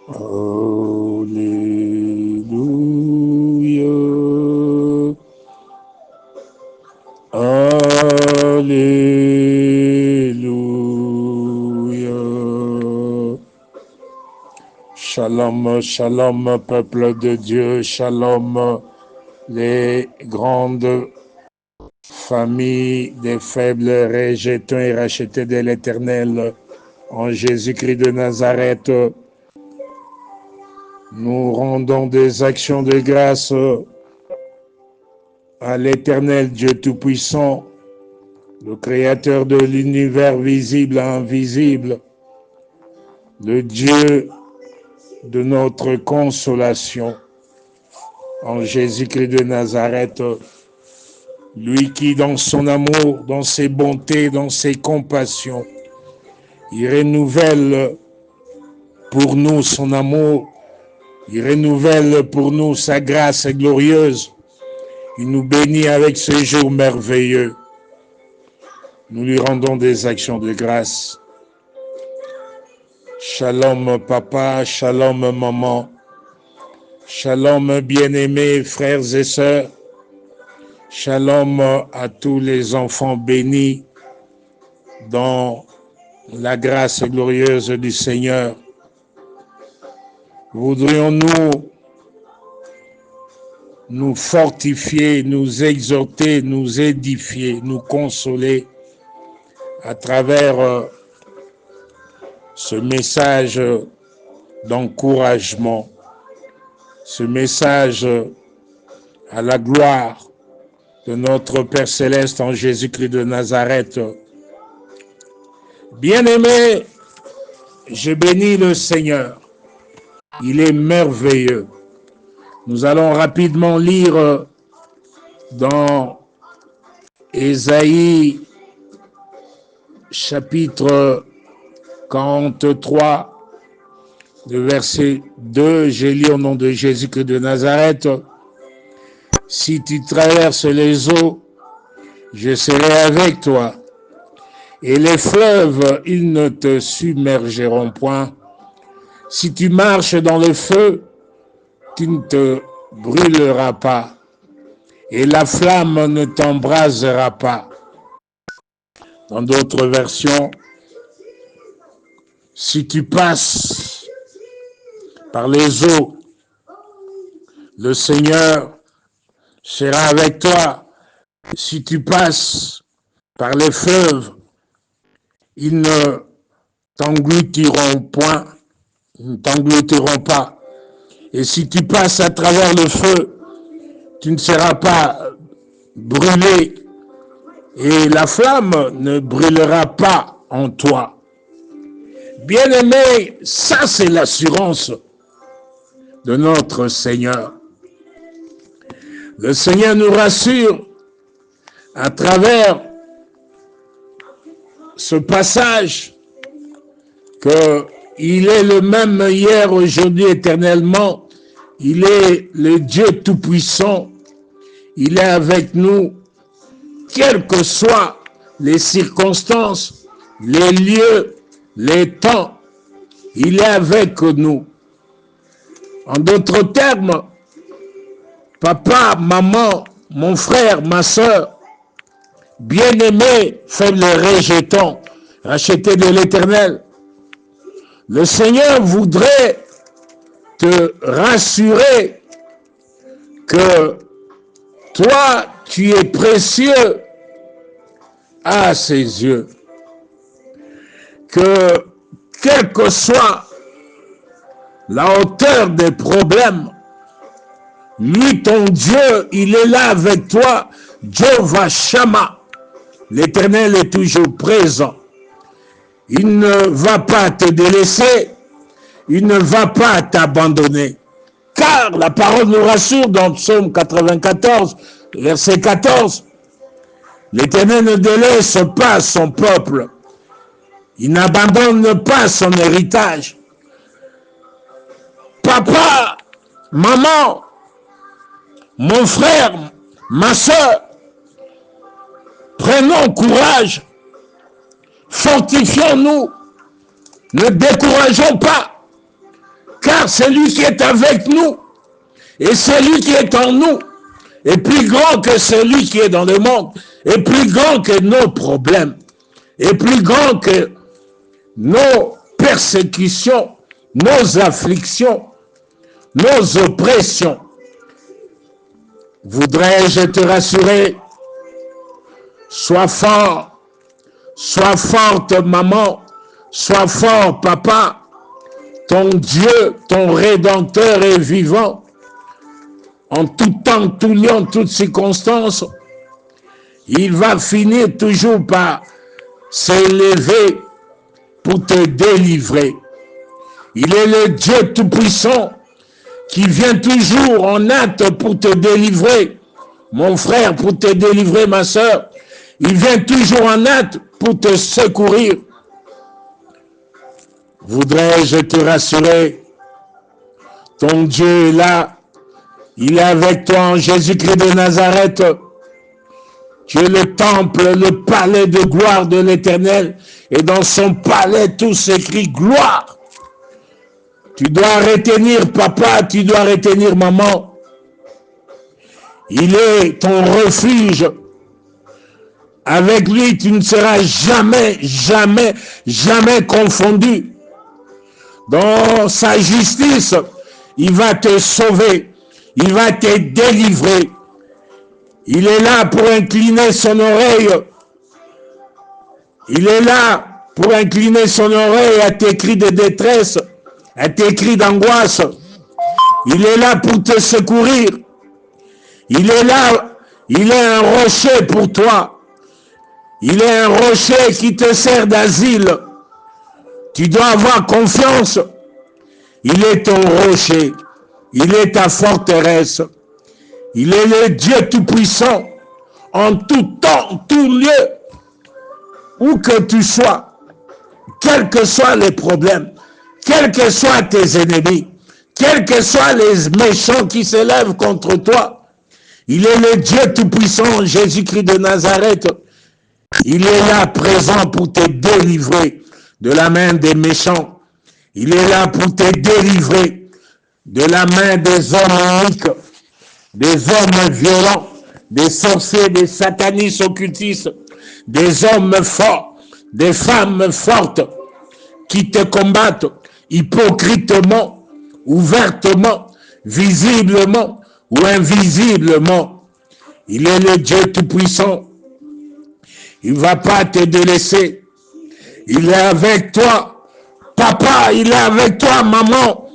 Alléluia. Alléluia. Shalom, shalom, peuple de Dieu, shalom, les grandes familles des faibles rejetons et rachetés de l'Éternel en Jésus-Christ de Nazareth. Nous rendons des actions de grâce à l'Éternel Dieu Tout-Puissant, le Créateur de l'univers visible et invisible, le Dieu de notre consolation, en Jésus-Christ de Nazareth, lui qui, dans son amour, dans ses bontés, dans ses compassions, il renouvelle pour nous son amour, il renouvelle pour nous sa grâce glorieuse, il nous bénit avec ce jour merveilleux. Nous lui rendons des actions de grâce. Shalom papa, shalom maman, shalom bien-aimés frères et sœurs, shalom à tous les enfants bénis dans la grâce glorieuse du Seigneur. Voudrions-nous nous fortifier, nous exhorter, nous édifier, nous consoler à travers ce message d'encouragement, ce message à la gloire de notre Père Céleste en Jésus-Christ de Nazareth. Bien-aimés, je bénis le Seigneur. Il est merveilleux. Nous allons rapidement lire dans Ésaïe chapitre 43, le verset 2, j'ai lu au nom de Jésus-Christ de Nazareth. Si tu traverses les eaux, je serai avec toi. Et les fleuves, ils ne te submergeront point. Si tu marches dans le feu, tu ne te brûleras pas. Et la flamme ne t'embrasera pas. Dans d'autres versions, si tu passes par les eaux, le Seigneur sera avec toi. Si tu passes par les fleuves, ils ne t'engloutiront point, ne t'engloutiront pas. Et si tu passes à travers le feu, tu ne seras pas brûlé et la flamme ne brûlera pas en toi. Bien-aimé, ça c'est l'assurance de notre Seigneur. Le Seigneur nous rassure à travers ce passage qu'il est le même hier, aujourd'hui, éternellement. Il est le Dieu Tout-Puissant. Il est avec nous, quelles que soient les circonstances, les lieux, les temps. Il est avec nous. En d'autres termes, papa, maman, mon frère, ma soeur, bien-aimés, faibles rejetons, rachetés de l'Éternel, le Seigneur voudrait te rassurer que toi, tu es précieux à ses yeux. Que quelle que soit la hauteur des problèmes, lui, ton Dieu, il est là avec toi. Jehovah Shammah, l'Éternel est toujours présent. Il ne va pas te délaisser, il ne va pas t'abandonner. Car la parole nous rassure dans Psaume 94, verset 14. L'Éternel ne délaisse pas son peuple. Il n'abandonne pas son héritage. Papa, maman, mon frère, ma soeur, prenons courage, fortifions-nous, ne décourageons pas, car celui qui est avec nous et celui qui est en nous est plus grand que celui qui est dans le monde, est plus grand que nos problèmes, est plus grand que nos persécutions, nos afflictions, nos oppressions. Voudrais-je te rassurer, sois fort, sois forte maman, sois fort papa, ton Dieu, ton Rédempteur est vivant. En tout temps, tout lieu, en toutes circonstances, il va finir toujours par s'élever pour te délivrer. Il est le Dieu Tout-Puissant qui vient toujours en hâte pour te délivrer. Mon frère, pour te délivrer, ma soeur, il vient toujours en hâte pour te secourir. Voudrais-je te rassurer, ton Dieu est là, il est avec toi en Jésus-Christ de Nazareth. Tu es le temple, le palais de gloire de l'Éternel, et dans son palais tout s'écrit gloire. Tu dois retenir papa, tu dois retenir maman. Il est ton refuge. Avec lui, tu ne seras jamais, jamais, jamais confondu. Dans sa justice, il va te sauver. Il va te délivrer. Il est là pour incliner son oreille. Il est là pour incliner son oreille à tes cris de détresse, à tes cris d'angoisse. Il est là pour te secourir. Il est là, il est un rocher pour toi. Il est un rocher qui te sert d'asile. Tu dois avoir confiance. Il est ton rocher. Il est ta forteresse. Il est le Dieu Tout-Puissant. En tout temps, en tout lieu, où que tu sois, quels que soient les problèmes, quels que soient tes ennemis, quels que soient les méchants qui s'élèvent contre toi, il est le Dieu Tout-Puissant, Jésus-Christ de Nazareth. Il est là présent pour te délivrer de la main des méchants. Il est là pour te délivrer de la main des hommes iniques, des hommes violents, des sorciers, des satanistes occultistes, des hommes forts, des femmes fortes qui te combattent hypocritement, ouvertement, visiblement ou invisiblement. Il est le Dieu Tout-Puissant. Il ne va pas te délaisser. Il est avec toi. Papa, il est avec toi, maman.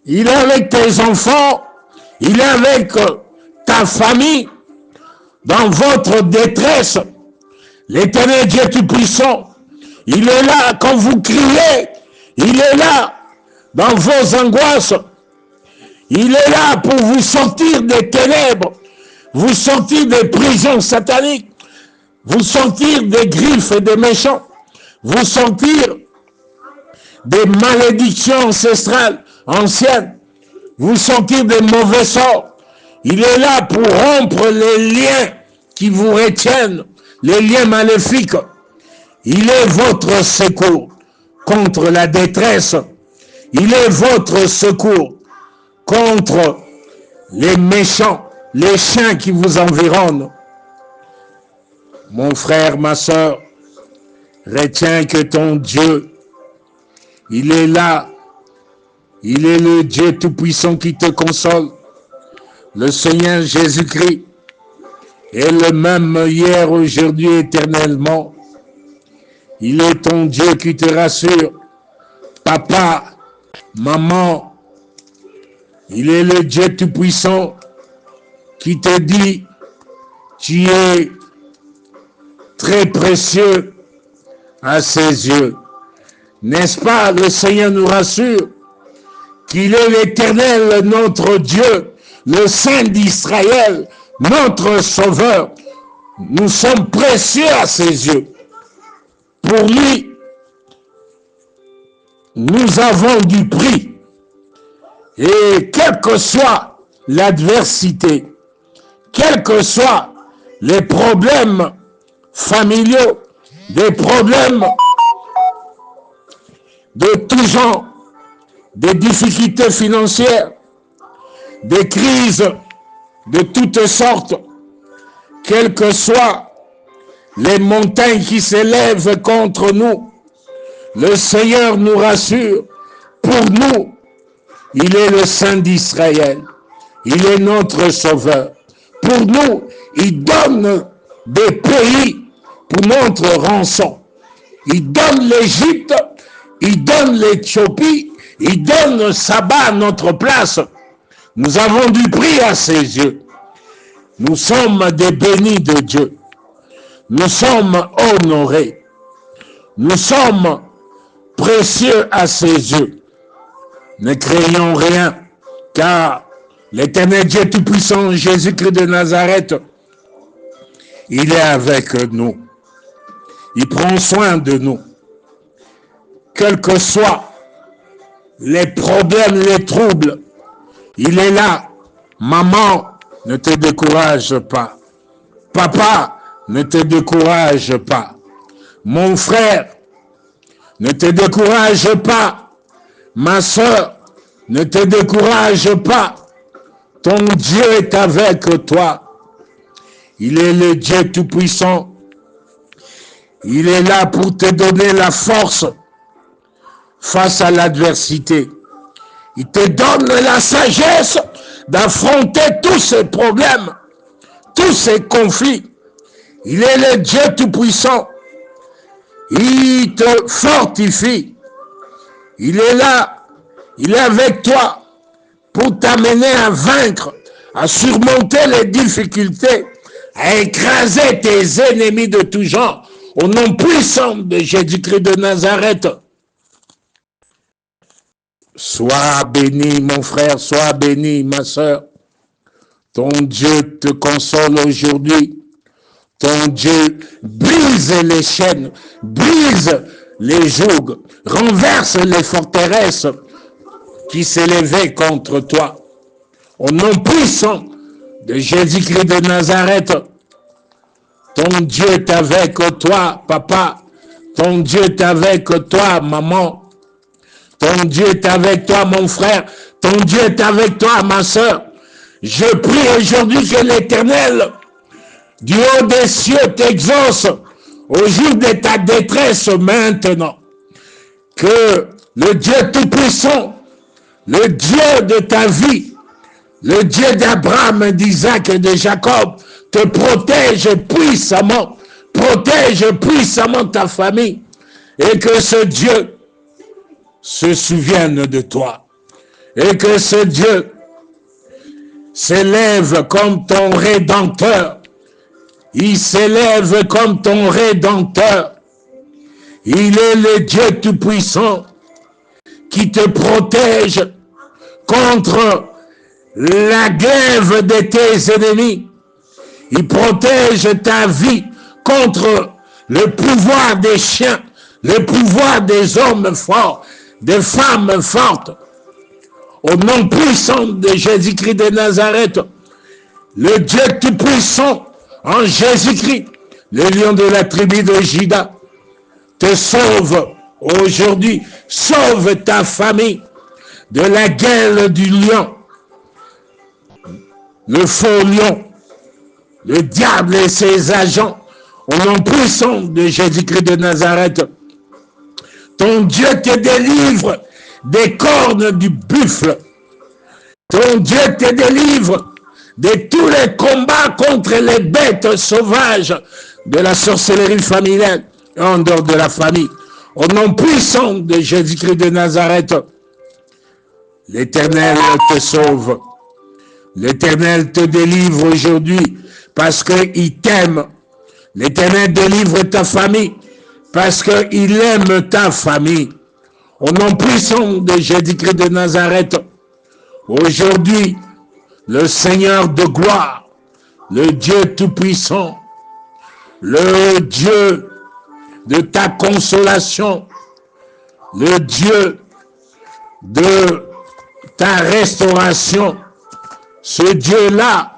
Il est avec tes enfants. Il est avec ta famille. Dans votre détresse, l'Éternel Dieu Tout-Puissant, il est là quand vous criez. Il est là dans vos angoisses. Il est là pour vous sortir des ténèbres, vous sortir des prisons sataniques, vous sortir des griffes et des méchants, vous sortir des malédictions ancestrales, anciennes, vous sortir des mauvais sorts. Il est là pour rompre les liens qui vous retiennent, les liens maléfiques. Il est votre secours contre la détresse. Il est votre secours contre les méchants, les chiens qui vous environnent. Mon frère, ma soeur, retiens que ton Dieu, il est là. Il est le Dieu Tout-Puissant qui te console. Le Seigneur Jésus-Christ est le même hier, aujourd'hui, éternellement. Il est ton Dieu qui te rassure. Papa, maman, il est le Dieu Tout-Puissant qui te dit, tu es très précieux à ses yeux. N'est-ce pas, le Seigneur nous rassure qu'il est l'Éternel, notre Dieu, le Saint d'Israël, notre Sauveur. Nous sommes précieux à ses yeux. Pour lui, nous avons du prix. Et quelle que soit l'adversité, quels que soient les problèmes familiaux, des problèmes de tout genre, des difficultés financières, des crises de toutes sortes, quelles que soient les montagnes qui s'élèvent contre nous, le Seigneur nous rassure. Pour nous, il est le Saint d'Israël. Il est notre Sauveur. Pour nous, il donne des pays pour notre rançon. Il donne l'Égypte, il donne l'Éthiopie, il donne Saba à notre place. Nous avons du prix à ses yeux. Nous sommes des bénis de Dieu. Nous sommes honorés. Nous sommes précieux à ses yeux. Ne craignons rien, car l'Éternel Dieu Tout-Puissant, Jésus-Christ de Nazareth, il est avec nous. Il prend soin de nous. Quels que soient les problèmes, les troubles, il est là. Maman, ne te décourage pas. Papa, ne te décourage pas. Mon frère, ne te décourage pas. Ma soeur, ne te décourage pas. Ton Dieu est avec toi. Il est le Dieu Tout-Puissant. Il est là pour te donner la force face à l'adversité. Il te donne la sagesse d'affronter tous ces problèmes, tous ces conflits. Il est le Dieu Tout-Puissant. Il te fortifie. Il est là. Il est avec toi pour t'amener à vaincre, à surmonter les difficultés, à écraser tes ennemis de tout genre. Au nom puissant de Jésus-Christ de Nazareth. Sois béni, mon frère, sois béni, ma soeur. Ton Dieu te console aujourd'hui. Ton Dieu brise les chaînes, brise les jougs, renverse les forteresses qui s'élevaient contre toi. Au nom puissant de Jésus-Christ de Nazareth, ton Dieu est avec toi, papa. Ton Dieu est avec toi, maman. Ton Dieu est avec toi, mon frère. Ton Dieu est avec toi, ma soeur. Je prie aujourd'hui que l'Éternel, du haut des cieux, t'exauce au jour de ta détresse maintenant. Que le Dieu Tout-Puissant, le Dieu de ta vie, le Dieu d'Abraham, d'Isaac et de Jacob, te protège puissamment ta famille, et que ce Dieu se souvienne de toi, et que ce Dieu s'élève comme ton Rédempteur. Il s'élève comme ton Rédempteur. Il est le Dieu Tout-Puissant qui te protège contre la glaive de tes ennemis. Il protège ta vie contre le pouvoir des chiens, le pouvoir des hommes forts, des femmes fortes. Au nom puissant de Jésus-Christ de Nazareth, le Dieu Tout-Puissant, en Jésus-Christ, le lion de la tribu de Juda, te sauve aujourd'hui, sauve ta famille de la gueule du lion, le faux lion, le diable et ses agents, au nom puissant de Jésus-Christ de Nazareth. Ton Dieu te délivre des cornes du buffle. Ton Dieu te délivre de tous les combats contre les bêtes sauvages de la sorcellerie familiale en dehors de la famille. Au nom puissant de Jésus-Christ de Nazareth, l'Éternel te sauve. L'Éternel te délivre aujourd'hui parce qu'il t'aime. L'Éternel délivre ta famille parce qu'il aime ta famille. Au nom puissant de Jésus-Christ de Nazareth, aujourd'hui, le Seigneur de gloire, le Dieu Tout-Puissant, le Dieu de ta consolation, le Dieu de ta restauration, ce Dieu-là,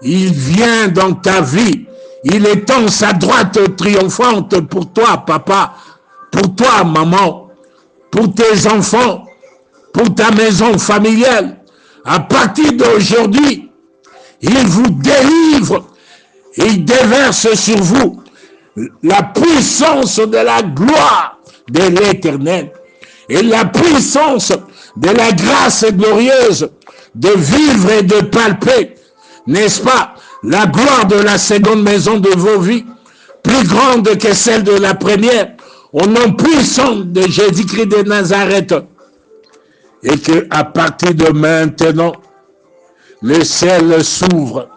il vient dans ta vie, il étend sa droite triomphante pour toi, papa, pour toi, maman, pour tes enfants, pour ta maison familiale. À partir d'aujourd'hui, il vous délivre, il déverse sur vous la puissance de la gloire de l'Éternel et la puissance de la grâce glorieuse de vivre et de palper, n'est-ce pas, la gloire de la seconde maison de vos vies, plus grande que celle de la première, au nom puissant de Jésus-Christ de Nazareth. Et que à partir de maintenant, le ciel s'ouvre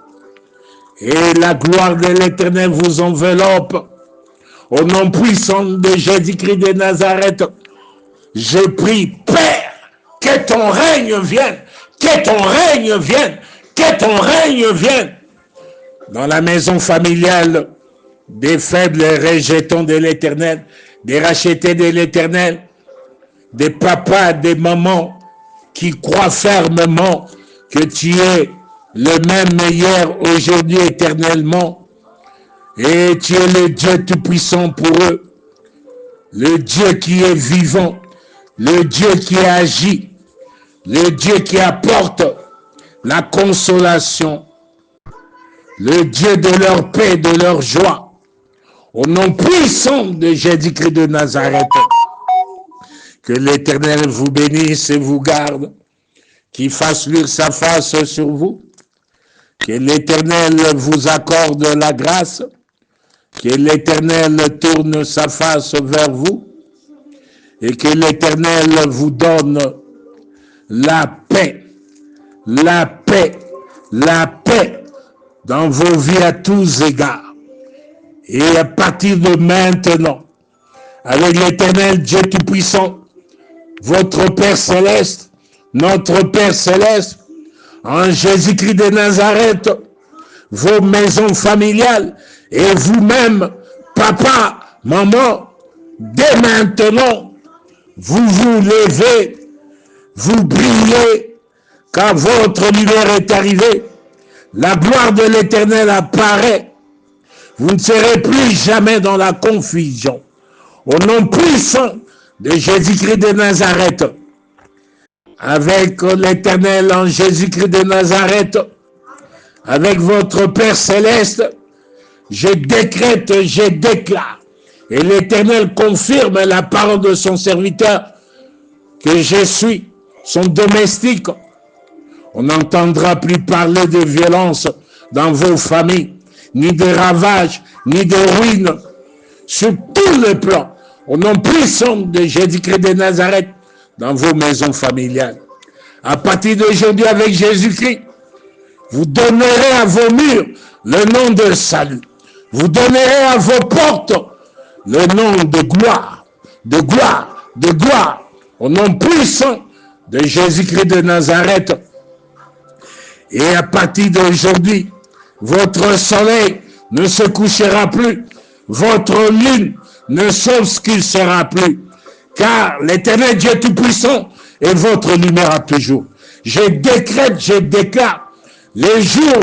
et la gloire de l'Éternel vous enveloppe. Au nom puissant de Jésus-Christ de Nazareth, je prie, Père, que ton règne vienne, que ton règne vienne, que ton règne vienne dans la maison familiale des faibles rejetons de l'Éternel, des rachetés de l'Éternel, des papas, des mamans qui croient fermement que tu es le même meilleur aujourd'hui éternellement et tu es le Dieu tout-puissant pour eux, le Dieu qui est vivant, le Dieu qui agit, le Dieu qui apporte la consolation, le Dieu de leur paix, de leur joie, au nom puissant de Jésus-Christ de Nazareth. Que l'Éternel vous bénisse et vous garde, qu'il fasse luire sa face sur vous, que l'Éternel vous accorde la grâce, que l'Éternel tourne sa face vers vous, et que l'Éternel vous donne la paix, la paix, la paix dans vos vies à tous égards. Et à partir de maintenant, avec l'Éternel Dieu Tout-Puissant, votre Père Céleste, notre Père Céleste, en Jésus-Christ de Nazareth, vos maisons familiales et vous-même, papa, maman, dès maintenant, vous vous levez, vous brillez, car votre lumière est arrivée, la gloire de l'Éternel apparaît, vous ne serez plus jamais dans la confusion. Au nom puissant de Jésus-Christ de Nazareth, avec l'Éternel en Jésus-Christ de Nazareth, avec votre Père Céleste, je décrète, je déclare, et l'Éternel confirme la parole de son serviteur, que je suis son domestique. On n'entendra plus parler de violence dans vos familles, ni de ravages, ni de ruines, sur tous les plans, au nom puissant de Jésus-Christ de Nazareth, dans vos maisons familiales. À partir d'aujourd'hui, avec Jésus-Christ, vous donnerez à vos murs le nom de salut. Vous donnerez à vos portes le nom de gloire, de gloire, de gloire, au nom puissant de Jésus-Christ de Nazareth. Et à partir d'aujourd'hui, votre soleil ne se couchera plus, votre lune ne s'obscurcira plus, car l'Éternel Dieu Tout-Puissant est votre lumière à toujours. Je décrète, je déclare, les jours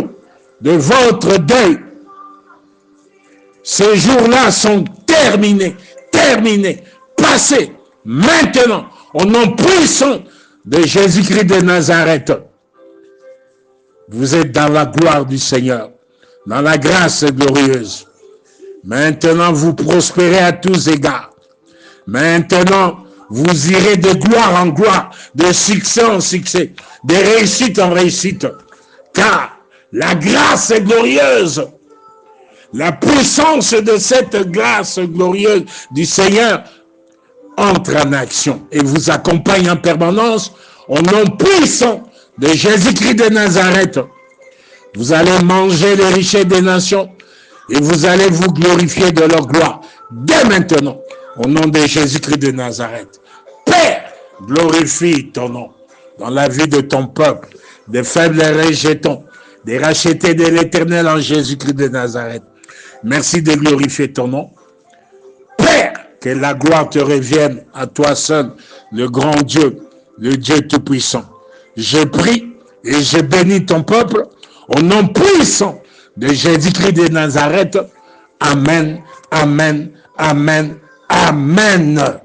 de votre deuil, ces jours-là sont terminés, passés, maintenant, au nom puissant de Jésus-Christ de Nazareth. Vous êtes dans la gloire du Seigneur, dans la grâce glorieuse. Maintenant, vous prospérez à tous égards. Maintenant, vous irez de gloire en gloire, de succès en succès, de réussite en réussite. Car la grâce est glorieuse. La puissance de cette grâce glorieuse du Seigneur entre en action et vous accompagne en permanence au nom puissant de Jésus-Christ de Nazareth. Vous allez manger les richesses des nations et vous allez vous glorifier de leur gloire dès maintenant au nom de Jésus-Christ de Nazareth. Père, glorifie ton nom dans la vie de ton peuple, des faibles rejetons, des rachetés de l'Éternel en Jésus-Christ de Nazareth. Merci de glorifier ton nom. Père, que la gloire te revienne à toi seul, le grand Dieu, le Dieu Tout-Puissant. Je prie et je bénis ton peuple au nom puissant de Jésus-Christ de Nazareth. Amen, amen, amen, amen.